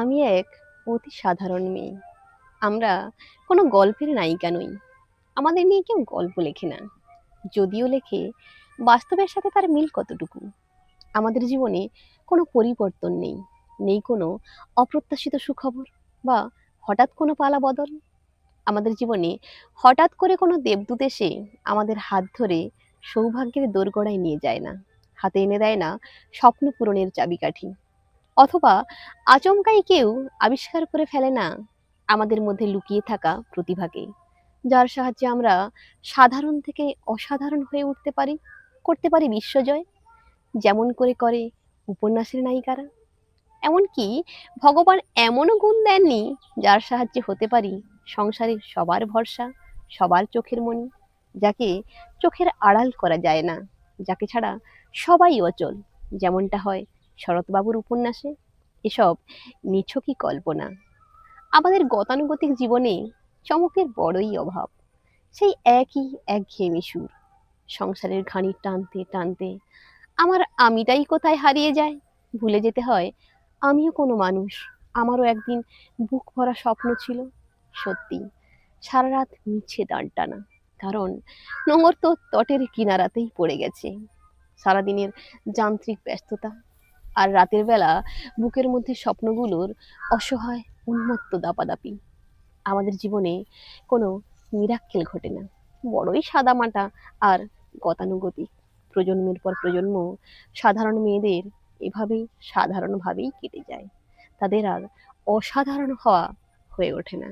আমি এক অতি সাধারণ মেয়ে। আমরা কোনো গল্পের নায়িকা নই। আমাদের নিয়ে কেউ গল্প লেখে না। যদিও লেখে, বাস্তবের সাথে তার মিল কতটুকু? আমাদের জীবনে কোনো পরিবর্তন নেই। নেই কোনো অপ্রত্যাশিত সুখবর বা হঠাৎ কোনো পালা বদল। আমাদের জীবনে হঠাৎ করে কোনো দেবদূত এসে আমাদের হাত ধরে সৌভাগ্যের দোরগোড়ায় নিয়ে যায় না। হাতে এনে দেয় না স্বপ্ন পূরণের চাবিকাঠি। অথবা আচমকাই কেউ আবিষ্কার করে ফেলে না আমাদের মধ্যে লুকিয়ে থাকা প্রতিভাকে, যার সাহায্যে আমরা সাধারণ থেকে অসাধারণ হয়ে উঠতে পারি, করতে পারি বিশ্বজয়, যেমন করে করে উপন্যাসের নায়িকারা। এমনকি ভগবান এমনও গুণ দেননি যার সাহায্যে হতে পারি সংসারের সবার ভরসা, সবার চোখের মণি, যাকে চোখের আড়াল করা যায় না, যাকে ছাড়া সবাই অচল, যেমনটা হয় শরৎবাবুর উপন্যাসে। এসব নিছকই কল্পনা। আমাদের গতানুগতিক জীবনে চমকের বড়ই অভাব। সেই একই একঘেয়েমি সুর, সংসারের ঘানি টানতে টানতে আমার আমিটাই কোথায় হারিয়ে যায়। ভুলে যেতে হয় আমিও কোনো মানুষ, আমারও একদিন বুক ভরা স্বপ্ন ছিল। সত্যি, সারা রাত মিছে দাঁড় টানা, কারণ নোঙর তো তটের কিনারাতেই পড়ে গেছে। সারাদিনের যান্ত্রিক ব্যস্ততা আর রাতের বেলা বুকের মধ্যে স্বপ্নগুলোর অসহায় উন্মত্ত দাপাদাপি। আমাদের জীবনে কোনো মিরাক্কেল ঘটে না, বড়ই সাদামাটা আর গতানুগতিক। প্রজন্মের পর প্রজন্ম সাধারণ মেয়েদের এভাবেই সাধারণভাবেই কেটে যায়। তাদের আর অসাধারণ হওয়া হয়ে ওঠে না।